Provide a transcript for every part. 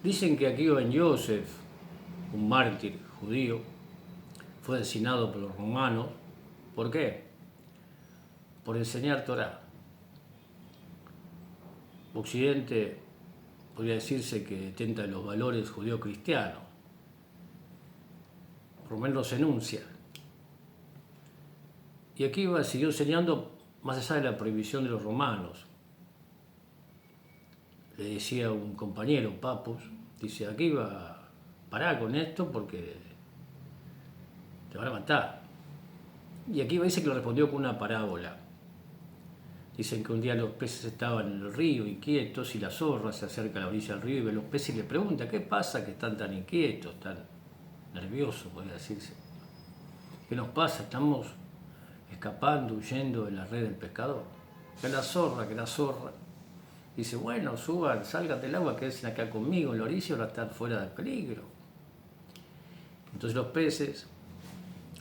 Dicen que Akiva ben Yosef, un mártir judío, fue asesinado por los romanos. ¿Por qué? Por enseñar Torah. Occidente podría decirse que detenta los valores judío-cristianos, por lo menos los enuncia. Y Akiva siguió enseñando más allá de la prohibición de los romanos. Le decía un compañero, Papus, dice, Akiva, pará con esto porque te van a matar. Y Akiva dice que lo respondió con una parábola. Dicen que un día los peces estaban en el río inquietos y la zorra se acerca a la orilla del río y ve a los peces y le pregunta, ¿qué pasa que están tan inquietos, tan nerviosos, podría decirse? ¿Qué nos pasa? Estamos escapando, huyendo de la red del pescador. Que la zorra. Dice, bueno, suban, salgan del agua, quédense acá conmigo en la orilla, ahora están fuera de peligro. Entonces los peces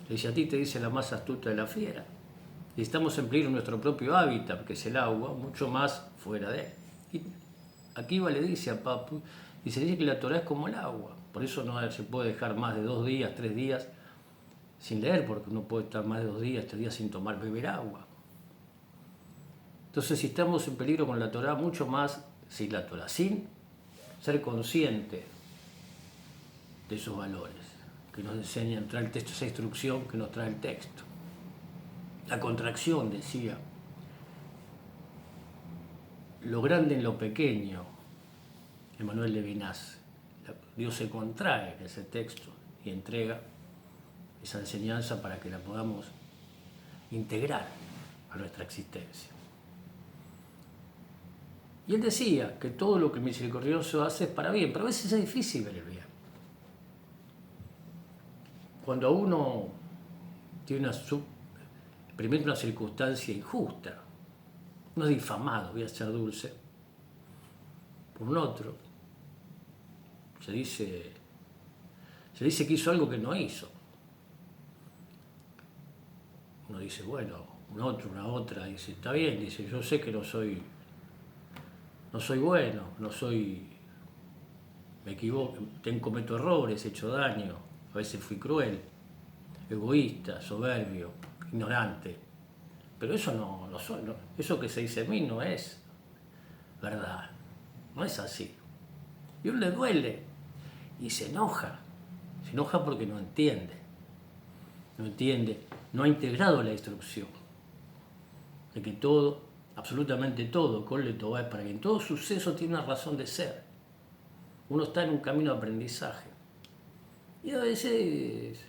le dicen, a ti te dice la más astuta de la fiera. Y estamos en peligro en nuestro propio hábitat, que es el agua, mucho más fuera de él. Y Akiva le dice a Papu, y se dice que la Torah es como el agua, por eso no se puede dejar más de 2 días, 3 días sin leer, porque uno puede estar más de 2 días, 3 días sin beber agua. Entonces, si estamos en peligro con la Torah, mucho más sin la Torah, sin ser consciente de esos valores que nos enseñan, trae el texto, esa instrucción que nos trae el texto. La contracción, decía, lo grande en lo pequeño, Emmanuel Levinas. Dios se contrae en ese texto y entrega esa enseñanza para que la podamos integrar a nuestra existencia. Y él decía que todo lo que el misericordioso hace es para bien, pero a veces es difícil ver el bien. Cuando uno tiene experimenta una circunstancia injusta, no es difamado, voy a ser dulce, por un otro, se dice que hizo algo que no hizo. Uno dice, bueno, un otro, una otra, dice, está bien, dice, yo sé que no soy bueno, me equivoco, cometo errores, he hecho daño, a veces fui cruel, egoísta, soberbio, ignorante, pero eso no soy, no, eso que se dice a mí no es verdad, no es así. Y a uno le duele y se enoja porque no entiende, no ha integrado la instrucción de que todo, absolutamente todo, con le toba es para bien. Todo suceso tiene una razón de ser. Uno está en un camino de aprendizaje. Y a veces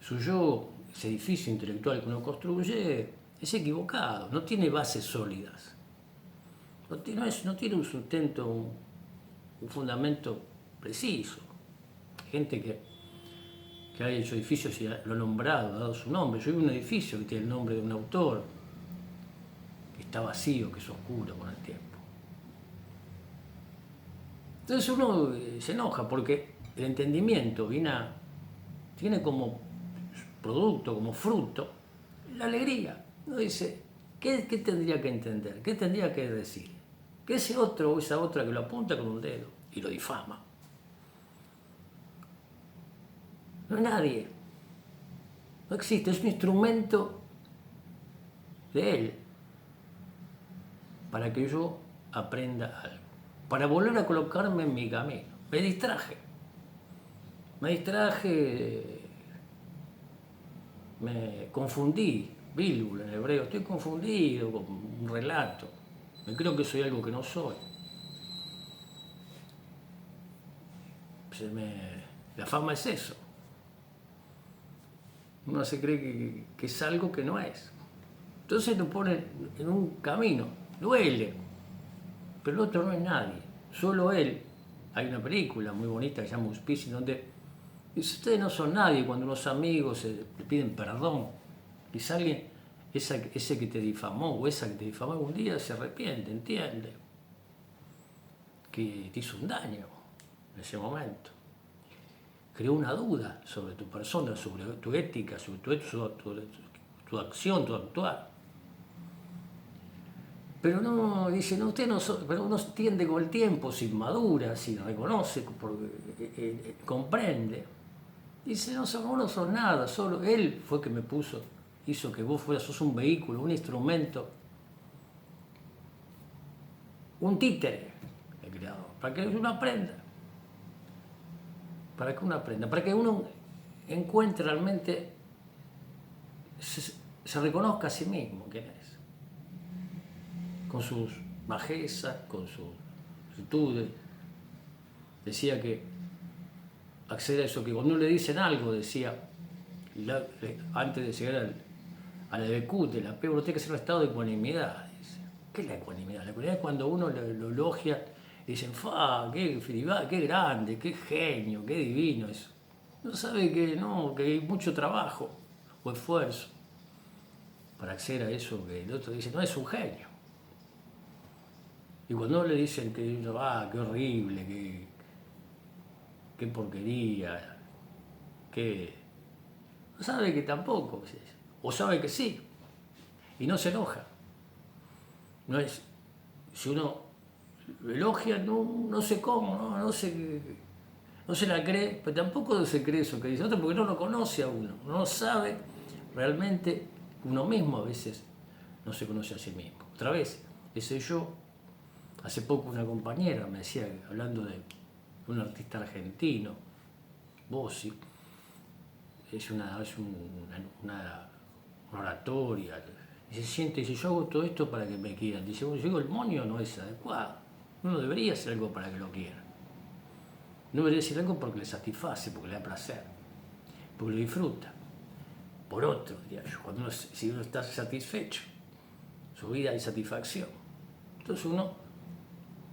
su yo, ese edificio intelectual que uno construye, es equivocado, no tiene bases sólidas. No tiene un sustento, un fundamento preciso. Gente que ha hecho edificios y lo ha nombrado, ha dado su nombre. Yo vi un edificio que tiene el nombre de un autor, que está vacío, que es oscuro con el tiempo. Entonces uno se enoja porque el entendimiento tiene como producto, como fruto, la alegría. Uno dice, ¿qué tendría que entender? ¿Qué tendría que decir? Que ese otro o esa otra que lo apunta con un dedo y lo difama. No es nadie. No existe, es un instrumento de él para que yo aprenda algo, para volver a colocarme en mi camino. Me distraje, me confundí, Bilbul en hebreo, estoy confundido con un relato, me creo que soy algo que no soy. La fama es eso. Uno se cree que es algo que no es. Entonces lo pone en un camino, duele, pero el otro no es nadie, solo él. Hay una película muy bonita que se llama Auspicio, donde dice, ustedes no son nadie, cuando unos amigos le piden perdón, y alguien, ese que te difamó o esa que te difamó algún día se arrepiente, entiende que te hizo un daño en ese momento. Creó una duda sobre tu persona, sobre tu ética, sobre tu acción, tu actuar. Pero no, dice, no, usted no, pero uno entiende con el tiempo, si madura, si reconoce, porque, comprende. Dice, no, vos no sos nada, solo él fue que me puso, hizo que vos fueras, sos un vehículo, un instrumento, un títere, el creador, para que uno aprenda. Para que uno aprenda, para que uno encuentre realmente, se reconozca a sí mismo quién es. Con sus bajezas, con sus virtudes. Decía que acceder a eso, que cuando le dicen algo, decía, antes de llegar a la EBQ, de la P, uno tiene que ser un estado de ecuanimidad. Dice. ¿Qué es la ecuanimidad? La ecuanimidad es cuando uno lo elogia y dicen, qué grande, qué genio, qué divino eso. No sabe que no, que hay mucho trabajo o esfuerzo para acceder a eso, que el otro dice, no, es un genio. Y cuando le dicen que, qué horrible, qué porquería, que no sabe que tampoco, o sabe que sí, y no se enoja. No es, si uno elogia, no sé cómo, no se la cree, pero tampoco se cree eso que dice otro, porque no lo conoce a uno, no sabe realmente, uno mismo a veces no se conoce a sí mismo. Otra vez, ese yo. Hace poco una compañera me decía, hablando de un artista argentino, Bossi, es una oratoria, y se siente, dice, yo hago todo esto para que me quieran. Dice, bueno, yo digo, el moño no es adecuado, uno debería hacer algo para que lo quieran. No debería hacer algo porque le satisface, porque le da placer, porque lo disfruta. Por otro, diría yo, si uno está satisfecho, su vida hay satisfacción. Entonces uno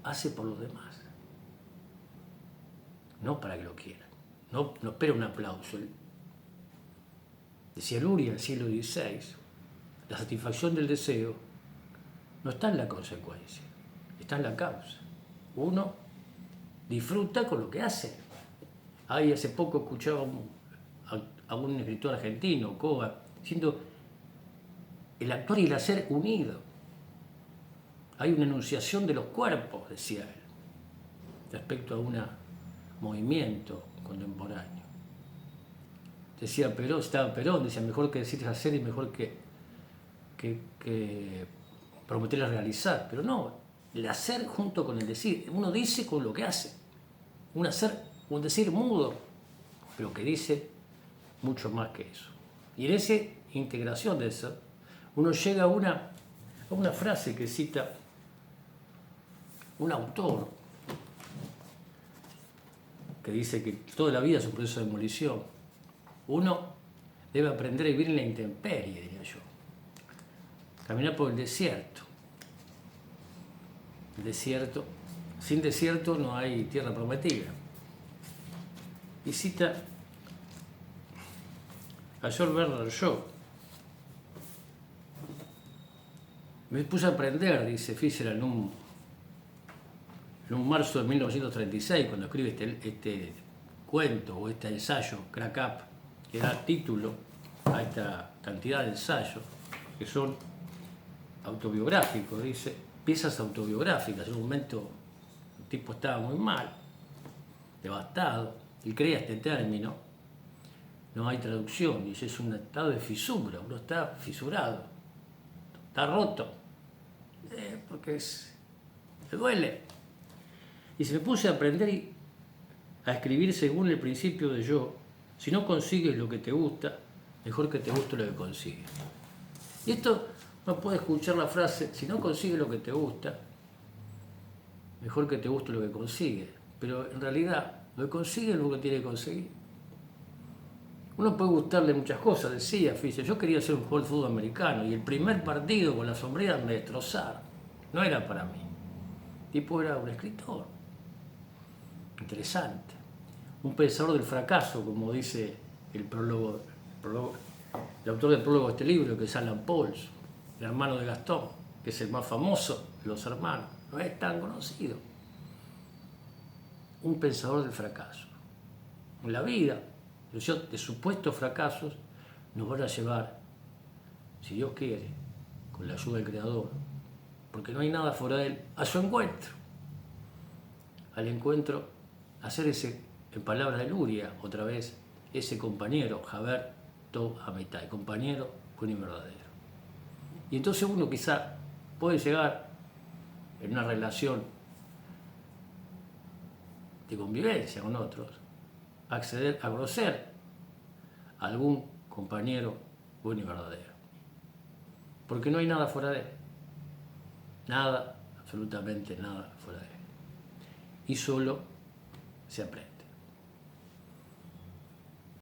hace por los demás, no para que lo quieran, no espera un aplauso. Decía Luria en el siglo XVI, la satisfacción del deseo no está en la consecuencia, está en la causa. Uno disfruta con lo que hace. Hace poco escuchaba a un escritor argentino, Coba, diciendo el actuar y el hacer unido. Hay una enunciación de los cuerpos, decía él, respecto a un movimiento contemporáneo. Decía Perón, estaba Perón, decía mejor que decir hacer y mejor que prometer a realizar. Pero no, el hacer junto con el decir. Uno dice con lo que hace. Un decir mudo, pero que dice mucho más que eso. Y en esa integración de eso, uno llega a una frase que cita un autor que dice que toda la vida es un proceso de demolición. Uno debe aprender a vivir en la intemperie, diría yo. Caminar por el desierto. El desierto, sin desierto no hay tierra prometida. Y cita a George Bernard Shaw. Me puse a aprender, dice Fischer, en un marzo de 1936, cuando escribe este cuento o este ensayo, Crack Up, que da título a esta cantidad de ensayos, que son autobiográficos, dice, piezas autobiográficas. En un momento el tipo estaba muy mal, devastado, y crea este término, no hay traducción, dice, es un estado de fisura, uno está fisurado, está roto, porque le duele. Y se me puse a aprender a escribir según el principio de yo. Si no consigues lo que te gusta, mejor que te guste lo que consigues. Y esto uno puede escuchar la frase, si no consigues lo que te gusta, mejor que te guste lo que consigues. Pero en realidad, lo que consigue es lo que tiene que conseguir. Uno puede gustarle muchas cosas, decía Fischer, yo quería ser un jugador de fútbol americano y el primer partido con las sombreras me destrozaron. No era para mí. El tipo era un escritor. Interesante. Un pensador del fracaso, como dice el autor del prólogo de este libro, que es Alan Pauls, el hermano de Gastón, que es el más famoso de los hermanos. No es tan conocido. Un pensador del fracaso. En la vida, de supuestos fracasos, nos van a llevar, si Dios quiere, con la ayuda del Creador, porque no hay nada fuera de él, a su encuentro. Al encuentro, hacer ese, en palabras de Luria, otra vez, ese compañero, Haber Tov Amitai, compañero bueno y verdadero. Y entonces uno quizá puede llegar en una relación de convivencia con otros, a acceder a conocer a algún compañero bueno y verdadero. Porque no hay nada fuera de él. Nada, absolutamente nada fuera de él. Y solo se aprende.